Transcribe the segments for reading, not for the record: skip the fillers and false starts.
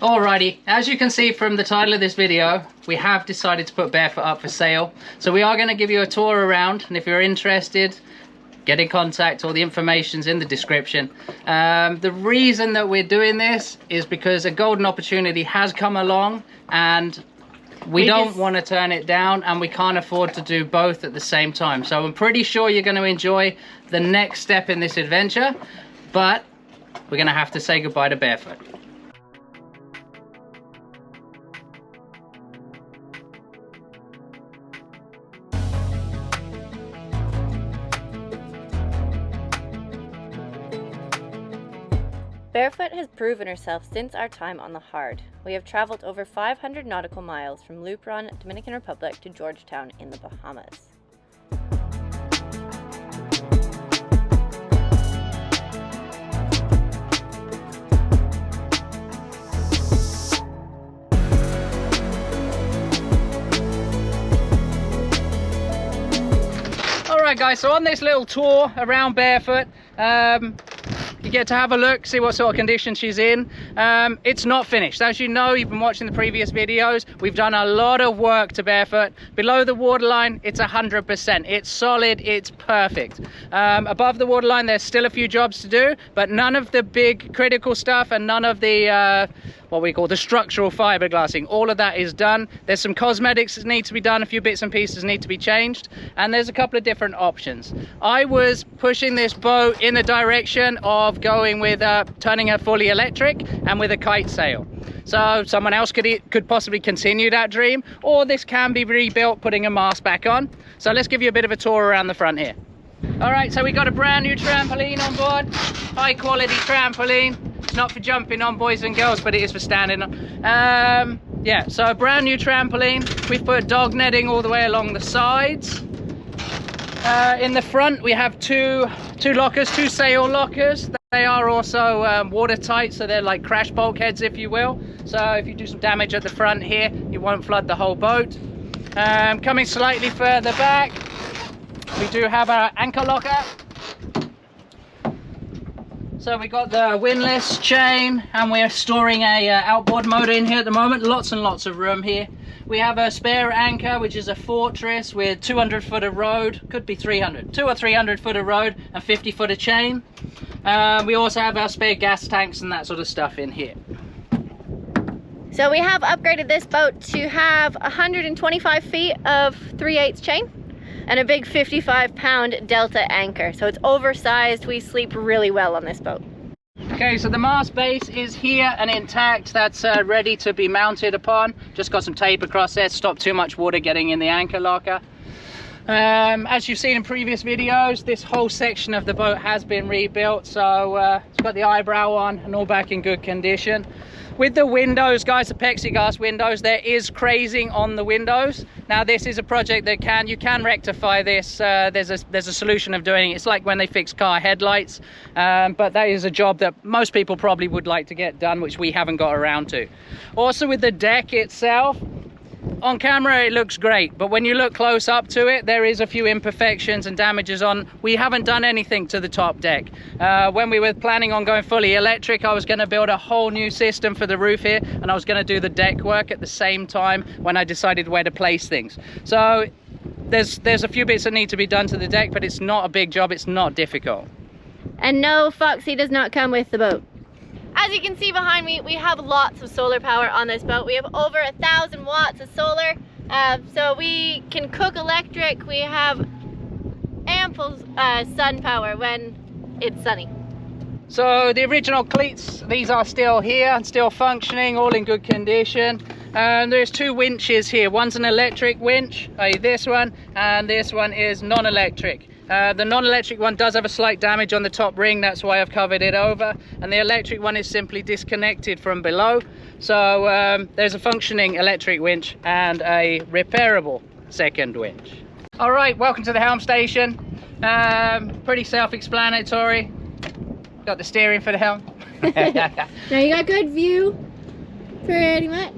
Alrighty, as you can see from the title of this video, we have decided to put Barefoot up for sale. So we are going to give you a tour around, and if you're interested, get in contact. All the information's in the description. The reason that we're doing this is because a golden opportunity has come along, and we don't want to turn it down, and we can't afford to do both at the same time. So I'm pretty sure you're going to enjoy the next step in this adventure, but we're going to have to say goodbye to Barefoot. Barefoot has proven herself since our time on the Hard. We have traveled over 500 nautical miles from Lupron, Dominican Republic to Georgetown in the Bahamas. Alright guys, so on this little tour around Barefoot, you get to have a look, see what sort of condition she's in. It's not finished. As you know, you've been watching the previous videos, we've done a lot of work to Barefoot. Below the waterline, it's 100%. It's solid, it's perfect. Above the waterline, there's still a few jobs to do, but none of the big critical stuff and none of the what we call the structural fiberglassing, all of that is done. There's some cosmetics that need to be done, a few bits and pieces need to be changed, and there's a couple of different options. I was pushing this boat in the direction of going with turning her fully electric and with a kite sail. So someone else could possibly continue that dream, or this can be rebuilt putting a mast back on. So let's give you a bit of a tour around the front here. All right, so we got a brand new trampoline on board, high quality trampoline. Not for jumping on, boys and girls, but it is for standing on. Yeah, so a brand new trampoline. We've put dog netting all the way along the sides. In the front we have two lockers, two sail lockers. They are also watertight, so they're like crash bulkheads, if you will. So if you do some damage at the front here, you won't flood the whole boat. Coming slightly further back, we do have our anchor locker. So we got the windlass chain, and we're storing a outboard motor in here at the moment. Lots and lots of room here. We have a spare anchor, which is a Fortress with 200 foot of road, could be 300, 200 or 300 foot of road and 50 foot of chain. We also have our spare gas tanks and that sort of stuff in here. So we have upgraded this boat to have 125 feet of 3/8 chain and a big 55-pound Delta anchor. So it's oversized. We sleep really well on this boat. Okay, so the mast base is here and intact. That's ready to be mounted upon. Just got some tape across there to stop too much water getting in the anchor locker. As you've seen in previous videos, this whole section of the boat has been rebuilt. So it's got the eyebrow on and all back in good condition. With the windows, guys, the plexiglass windows, there is crazing on the windows. Now this is a project that you can rectify this. There's a solution of doing it. It's like when they fix car headlights, but that is a job that most people probably would like to get done, which we haven't got around to. Also with the deck itself, on camera it looks great, but when you look close up to it, there is a few imperfections and damages on. We haven't done anything to the top deck. When we were planning on going fully electric, I was going to build a whole new system for the roof here, and I was going to do the deck work at the same time when I decided where to place things. So there's a few bits that need to be done to the deck, but it's not a big job, it's not difficult. And no, Foxy does not come with the boat. As you can see behind me, we have lots of solar power on this boat. We have over 1,000 watts of solar, so we can cook electric. We have ample sun power when it's sunny. So the original cleats, these are still here and still functioning, all in good condition. And there's two winches here. One's an electric winch, i.e. this one, and this one is non-electric. The non-electric one does have a slight damage on the top ring, that's why I've covered it over, and the electric one is simply disconnected from below. So there's a functioning electric winch and a repairable second winch. All right, welcome to the Helm station. Pretty self-explanatory. Got the steering for the helm. Now you got good view, pretty much.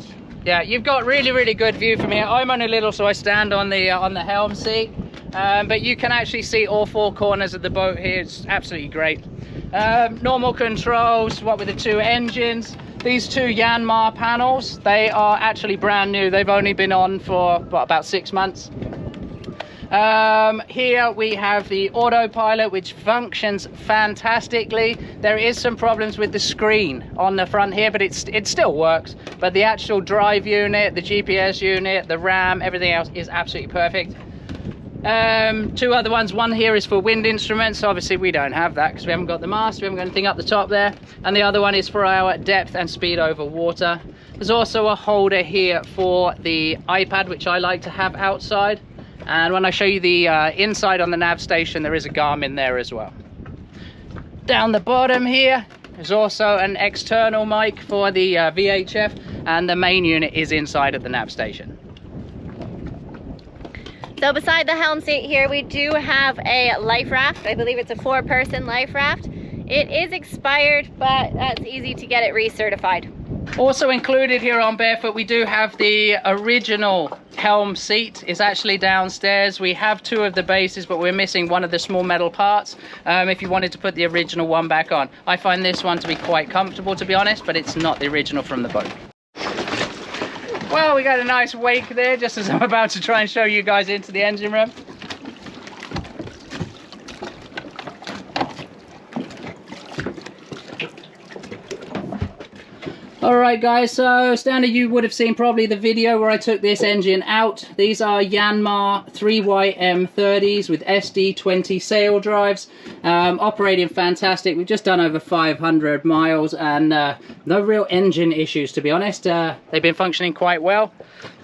Yeah, you've got really good view from here. I'm only little, so I stand on the helm seat. But you can actually see all four corners of the boat here. It's absolutely great. Normal controls, what with the two engines. These two Yanmar panels, they are actually brand new. They've only been on for what, about 6 months. Here we have the autopilot, which functions fantastically. There is some problems with the screen on the front here, but it still works. But the actual drive unit, the GPS unit, the RAM, everything else is absolutely perfect. Two other ones. One here is for wind instruments. Obviously we don't have that because we haven't got the mast, we haven't got anything up the top there. And the other one is for our depth and speed over water. There's also a holder here for the iPad, which I like to have outside. And when I show you the inside on the nav station, there is a Garmin there as well. Down the bottom here, there's also an external mic for the VHF, and the main unit is inside of the nav station. So beside the helm seat here, we do have a life raft. I believe it's a 4-person life raft. It is expired, but that's easy to get it recertified. Also included here on Barefoot, we do have the original helm seat. It's actually downstairs. We have 2 of the bases, but we're missing one of the small metal parts if you wanted to put the original one back on. I find this one to be quite comfortable, to be honest, but it's not the original from the boat. Well, we got a nice wake there, just as I'm about to try and show you guys into the engine room. Alright guys, so standard, you would have seen probably the video where I took this engine out. These are Yanmar 3YM30s with SD20 sail drives, operating fantastic. We've just done over 500 miles and no real engine issues, to be honest. They've been functioning quite well.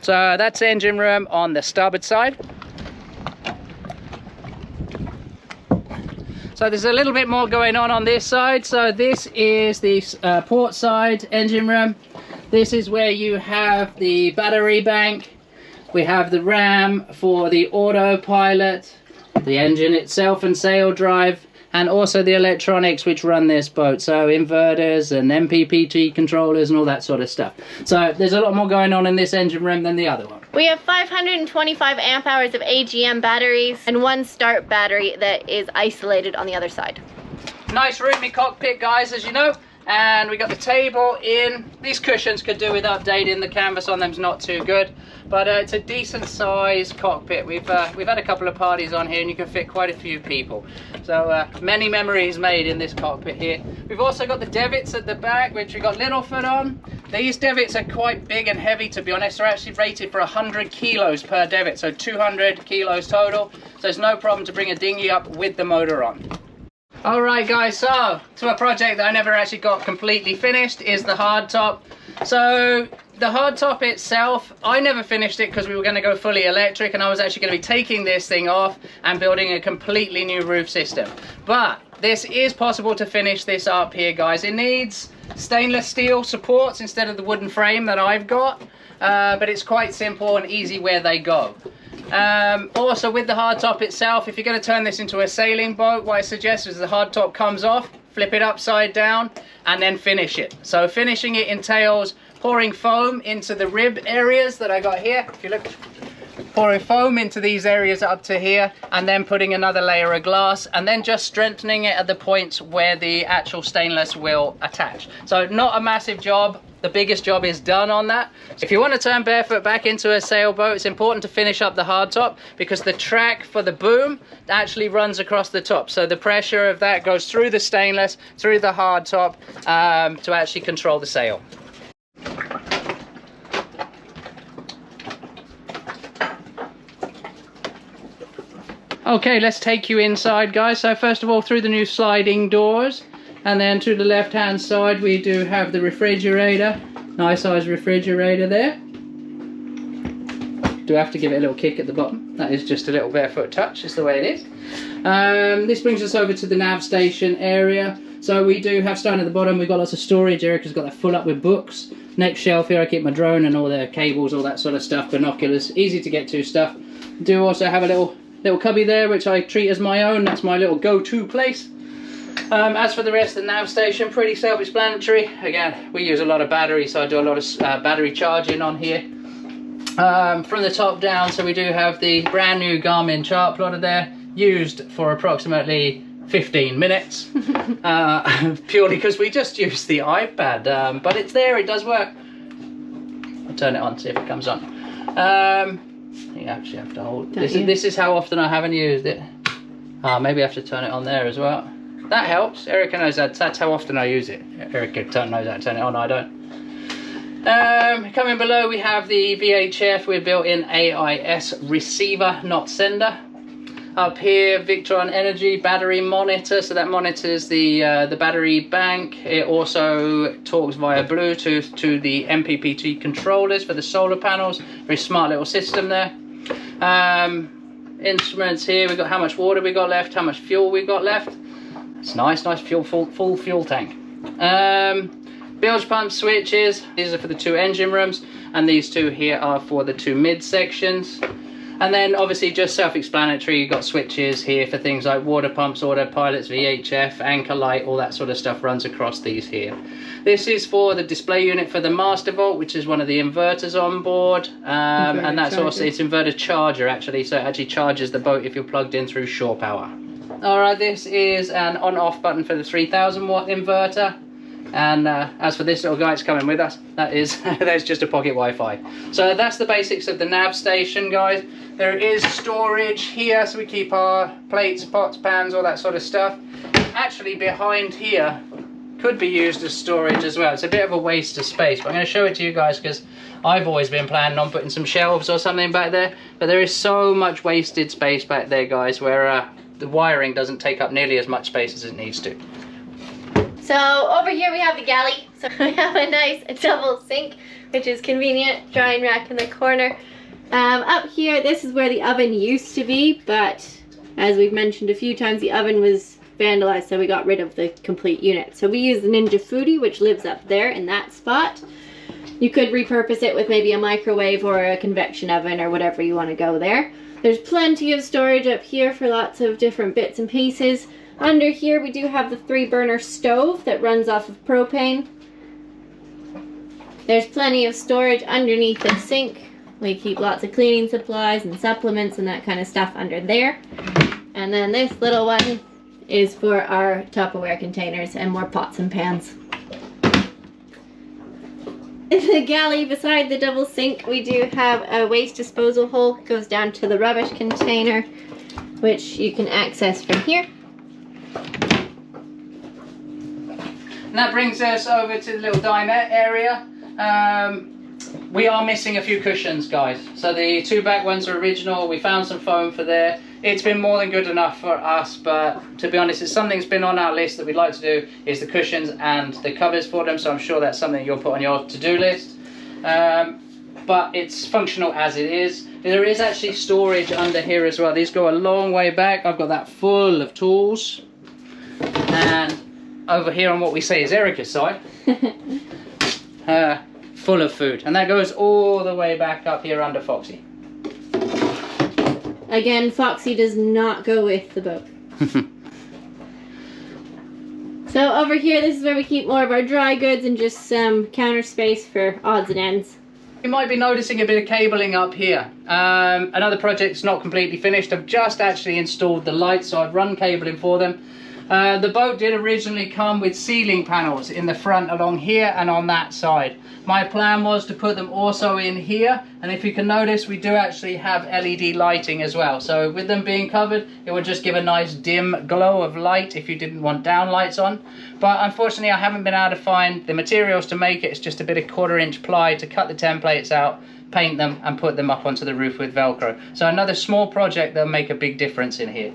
So that's engine room on the starboard side. So there's a little bit more going on this side. So this is the port side engine room. This is where you have the battery bank. We have the RAM for the autopilot, the engine itself and sail drive, and also the electronics which run this boat. So inverters and MPPT controllers and all that sort of stuff. So there's a lot more going on in this engine room than the other one. We have 525 amp hours of AGM batteries and 1 start battery that is isolated on the other side. Nice roomy cockpit, guys, as you know. And we got the table in. These cushions could do with updating. The canvas on them's not too good, but it's a decent sized cockpit. We've had a couple of parties on here and you can fit quite a few people. So many memories made in this cockpit here. We've also got the davits at the back, which we got Littlefoot on. These davits are quite big and heavy, to be honest. They're actually rated for 100 kilos per davit, so 200 kilos total. So it's no problem to bring a dinghy up with the motor on. Alright guys, so to a project that I never actually got completely finished is the hardtop. So the hardtop itself, I never finished it because we were going to go fully electric, and I was actually going to be taking this thing off and building a completely new roof system. But this is possible to finish this up here, guys. It needs stainless steel supports instead of the wooden frame that I've got, but it's quite simple and easy where they go. Also with the hardtop itself, if you're going to turn this into a sailing boat, what I suggest is the hardtop comes off, flip it upside down and then finish it. So finishing it entails pouring foam into the rib areas that I got here. If you look, pouring foam into these areas up to here and then putting another layer of glass and then just strengthening it at the points where the actual stainless will attach. So not a massive job. The biggest job is done on that. If you want to turn Barefoot back into a sailboat, it's important to finish up the hardtop because the track for the boom actually runs across the top. So the pressure of that goes through the stainless, through the hardtop to actually control the sail. Okay, let's take you inside, guys. So first of all, through the new sliding doors. And then to the left hand side we do have the refrigerator. Nice size refrigerator there. Do have to give it a little kick at the bottom. That is just a little Barefoot touch, it's the way it is. This brings us over to the nav station area. So we do have, starting at the bottom, we've got lots of storage. Erica's got that full up with books. Next shelf here I keep my drone and all the cables, all that sort of stuff, binoculars, easy to get to stuff. Do also have a little cubby there which I treat as my own. That's my little go-to place. As for the rest of the nav station, pretty self-explanatory. Again, we use a lot of battery, so I do a lot of battery charging on here. From the top down, so we do have the brand new Garmin chart plotter there, used for approximately 15 minutes. Purely because we just use the iPad. But it's there, it does work. I'll turn it on, see if it comes on. You actually have to hold. This is how often I haven't used it. Maybe I have to turn it on there as well. That helps. Erica knows that's how often I use it. Erica knows how to turn it on, I don't. Coming below we have the VHF with built-in AIS receiver, not sender. Up here, Victron Energy battery monitor, so that monitors the battery bank. It also talks via Bluetooth to the MPPT controllers for the solar panels. Very smart little system there. Instruments here, we've got how much water we got left, how much fuel we got left. It's nice full fuel tank. Bilge pump switches, these are for the 2 engine rooms, and these 2 here are for the 2 mid sections. And then obviously just self-explanatory, you've got switches here for things like water pumps, autopilots, VHF, anchor light, all that sort of stuff runs across these here. This is for the display unit for the master vault, which is one of the inverters on board. And that's also, it's inverter charger actually, so it actually charges the boat if you're plugged in through shore power. Alright, this is an on-off button for the 3000 watt inverter. And as for this little guy, it's coming with us. That's just a pocket Wi-Fi. So that's the basics of the nav station, guys. There is storage here, so we keep our plates, pots, pans, all that sort of stuff. Actually, behind here could be used as storage as well. It's a bit of a waste of space, but I'm going to show it to you guys because I've always been planning on putting some shelves or something back there. But there is so much wasted space back there, guys, where the wiring doesn't take up nearly as much space as it needs to. So over here we have the galley. So we have a nice double sink, which is convenient. Drying rack in the corner. Up here, this is where the oven used to be, but as we've mentioned a few times, the oven was vandalized, so we got rid of the complete unit. So we use the Ninja Foodie, which lives up there in that spot. You could repurpose it with maybe a microwave or a convection oven or whatever you want to go there. There's plenty of storage up here for lots of different bits and pieces. Under here we do have the 3-burner stove that runs off of propane. There's plenty of storage underneath the sink. We keep lots of cleaning supplies and supplements and that kind of stuff under there. And then this little one is for our Tupperware containers and more pots and pans. In the galley beside the double sink we do have a waste disposal hole. It goes down to the rubbish container, which you can access from here. And that brings us over to the little dinette area. We are missing a few cushions, guys. So the 2 back ones are original. We found some foam for there. It's been more than good enough for us, but to be honest, it's something that's been on our list that we'd like to do is the cushions and the covers for them. So I'm sure that's something you'll put on your to-do list. But it's functional as it is. There is actually storage under here as well. These go a long way back. I've got that full of tools. And over here on what we say is Erica's side, full of food. And that goes all the way back up here under Foxy. Again, Foxy does not go with the boat. So over here, this is where we keep more of our dry goods and just some counter space for odds and ends. You might be noticing a bit of cabling up here. Another project's not completely finished. I've just actually installed the lights, so I've run cabling for them. The boat did originally come with ceiling panels in the front along here and on that side. My plan was to put them also in here, and if you can notice, we do actually have LED lighting as well. So with them being covered, it would just give a nice dim glow of light if you didn't want down lights on. But unfortunately, I haven't been able to find the materials to make it. It's just a bit of 1/4-inch ply to cut the templates out, paint them, and put them up onto the roof with Velcro. So another small project that'll make a big difference in here.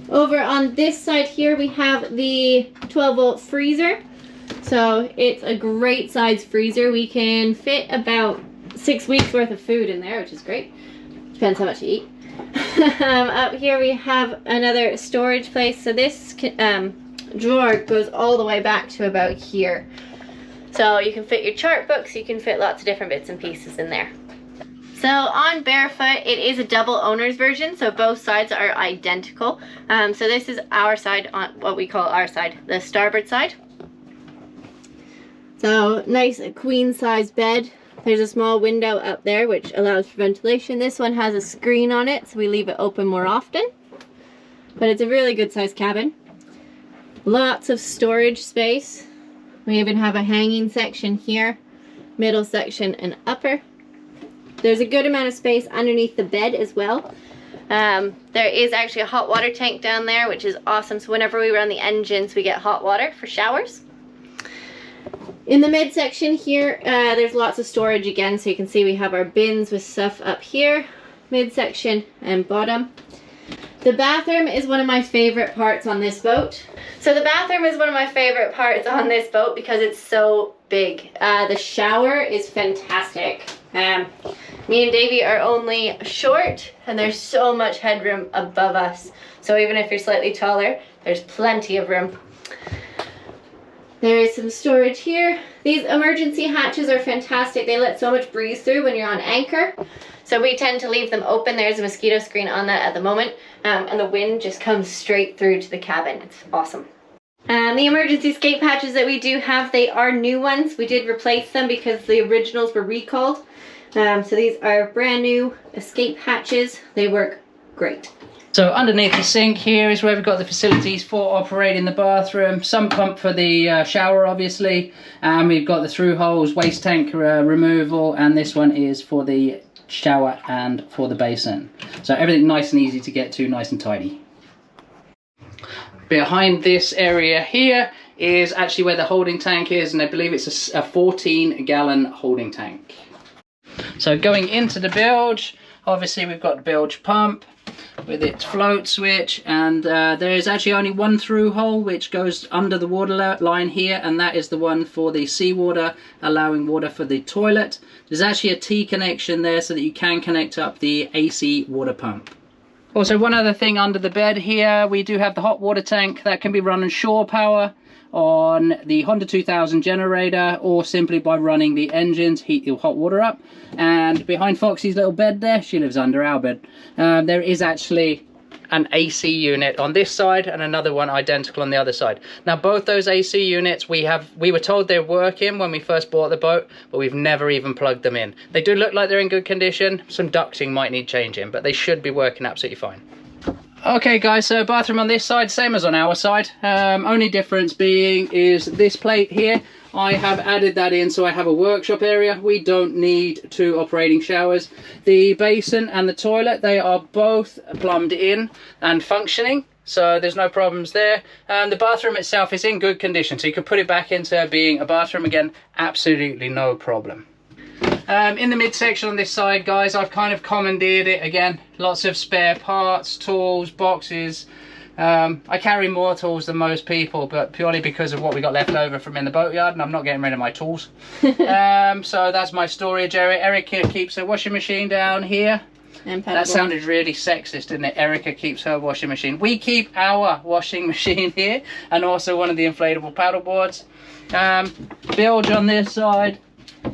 Over on this side here, we have the 12-volt freezer. So it's a great size freezer. We can fit about 6 weeks worth of food in there, which is great. Depends how much you eat. Up here we have another storage place. So this drawer goes all the way back to about here. So you can fit your chart books, you can fit lots of different bits and pieces in there. So on Barefoot, it is a double owner's version, so both sides are identical. So this is our side, on what we call our side, the starboard side. So nice queen size bed. There's a small window up there which allows for ventilation. This one has a screen on it, so we leave it open more often. but it's a really good sized cabin. Lots of storage space. We even have a hanging section here, middle section and upper. There's a good amount of space underneath the bed as well. There is actually a hot water tank down there, which is awesome. So whenever we run the engines, we get hot water for showers. In the midsection here, there's lots of storage again. So you can see we have our bins with stuff up here, midsection and bottom. The bathroom is one of my favorite parts on this boat. So the bathroom is one of my favorite parts on this boat because it's so big. The shower is fantastic. Me and Davy are only short and there's so much headroom above us. So even if you're slightly taller, there's plenty of room. There is some storage here. These emergency hatches are fantastic. They let so much breeze through when you're on anchor. So we tend to leave them open. There's a mosquito screen on that at the moment. And the wind just comes straight through to the cabin. It's awesome. The emergency escape hatches that we do have, they are new ones. We did replace them because the originals were recalled. So these are brand new escape hatches. They work great. So underneath the sink here is where we've got the facilities for operating the bathroom. Some pump for the shower, obviously. And we've got the through holes, waste tank removal, and this one is for the shower and for the basin. So everything nice and easy to get to, nice and tidy. Behind this area here is actually where the holding tank is, and I believe it's a 14-gallon holding tank. So going into the bilge, obviously we've got the bilge pump with its float switch, and there is actually only one through hole which goes under the water line here, and that is the one for the seawater, allowing water for the toilet. There's actually a T connection there so that you can connect up the AC water pump. Also, one other thing under the bed here, we do have the hot water tank that can be run on shore power on the Honda 2000 generator, or simply by running the engines, heat your hot water up. And behind Foxy's little bed there, she lives under our bed, there is actually an AC unit on this side and another one identical on the other side. Now both those AC units, we were told they're working when we first bought the boat, but we've never even plugged them in. They do look like they're in good condition. Some ducting might need changing, but they should be working absolutely fine. Okay guys, so bathroom on this side, same as on our side. Only difference being is this plate here, I have added that in so I have a workshop area. We don't need 2 operating showers. The basin and the toilet, they are both plumbed in and functioning, so there's no problems there. The bathroom itself is in good condition, so you can put it back into being a bathroom again, absolutely no problem. In the midsection on this side, guys, I've kind of commandeered it again. Lots of spare parts, tools, boxes. I carry more tools than most people, but purely because of what we got left over from in the boatyard, and I'm not getting rid of my tools. So that's my storage area. Erica keeps her washing machine down here. That sounded really sexist, didn't it? Erica keeps her washing machine. We keep our washing machine here, and also one of the inflatable paddle boards. Bilge on this side,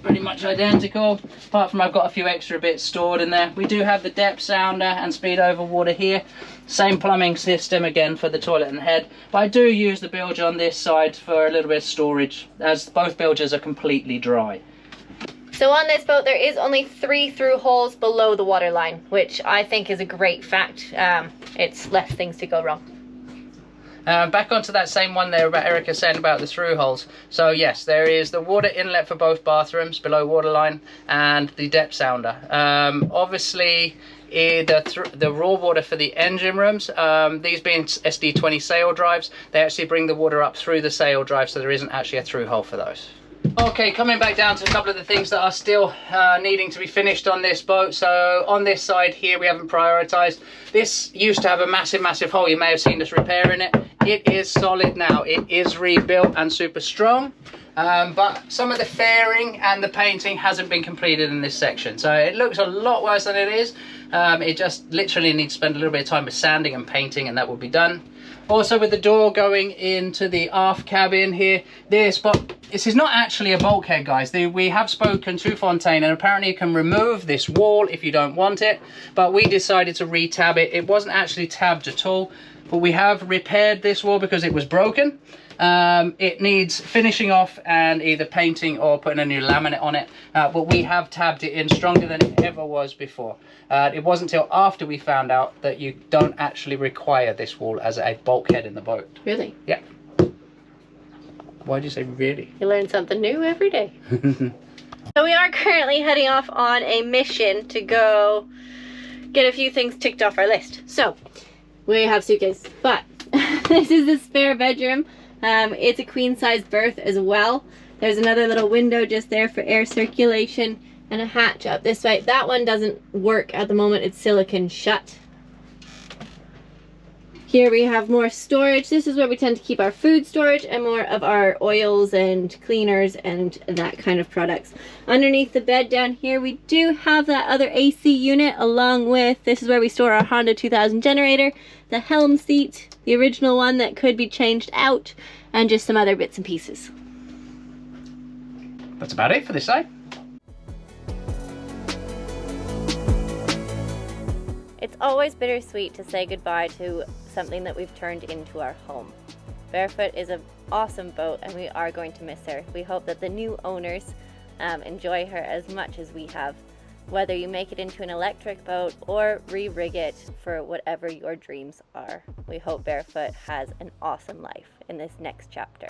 pretty much identical, apart from I've got a few extra bits stored in there. We do have the depth sounder and speed over water here. Same plumbing system again for the toilet and head, but I do use the bilge on this side for a little bit of storage, as both bilges are completely dry. So on this boat there is only 3 through holes below the water line, which I think is a great fact. It's less things to go wrong. Back onto that same one there about Erica saying about the through holes. So yes, there is the water inlet for both bathrooms below waterline and the depth sounder. Obviously the raw water for the engine rooms, these being SD20 sail drives, they actually bring the water up through the sail drive, so there isn't actually a through hole for those. Okay, coming back down to a couple of the things that are still needing to be finished on this boat. So on this side here, we haven't prioritized. This used to have a massive hole. You may have seen us repairing it. It is solid now. It is rebuilt and super strong. But some of the fairing and the painting hasn't been completed in this section. So it looks a lot worse than it is. It just literally needs to spend a little bit of time with sanding and painting, and that will be done. Also with the door going into the aft cabin here, this is not actually a bulkhead, guys. We have spoken to Fountaine, and apparently you can remove this wall if you don't want it, but we decided to re-tab it. It wasn't actually tabbed at all. but we have repaired this wall because it was broken. It needs finishing off and either painting or putting a new laminate on it, but we have tabbed it in stronger than it ever was before. It wasn't until after we found out that you don't actually require this wall as a bulkhead in the boat. Really? Yeah. Why do you say really? You learn something new every day. So we are currently heading off on a mission to go get a few things ticked off our list. So we have suitcase, but this is the spare bedroom. It's a queen size berth as well. There's another little window just there for air circulation and a hatch up this way. That one doesn't work at the moment, it's silicone shut. Here we have more storage. This is where we tend to keep our food storage and more of our oils and cleaners and that kind of products. Underneath the bed down here, we do have that other AC unit along with, this is where we store our Honda 2000 generator, the Helm seat, the original one that could be changed out, and just some other bits and pieces. That's about it for this side. It's always bittersweet to say goodbye to something that we've turned into our home. Barefoot is an awesome boat and we are going to miss her. We hope that the new owners enjoy her as much as we have. Whether you make it into an electric boat or re-rig it for whatever your dreams are. We hope Barefoot has an awesome life in this next chapter.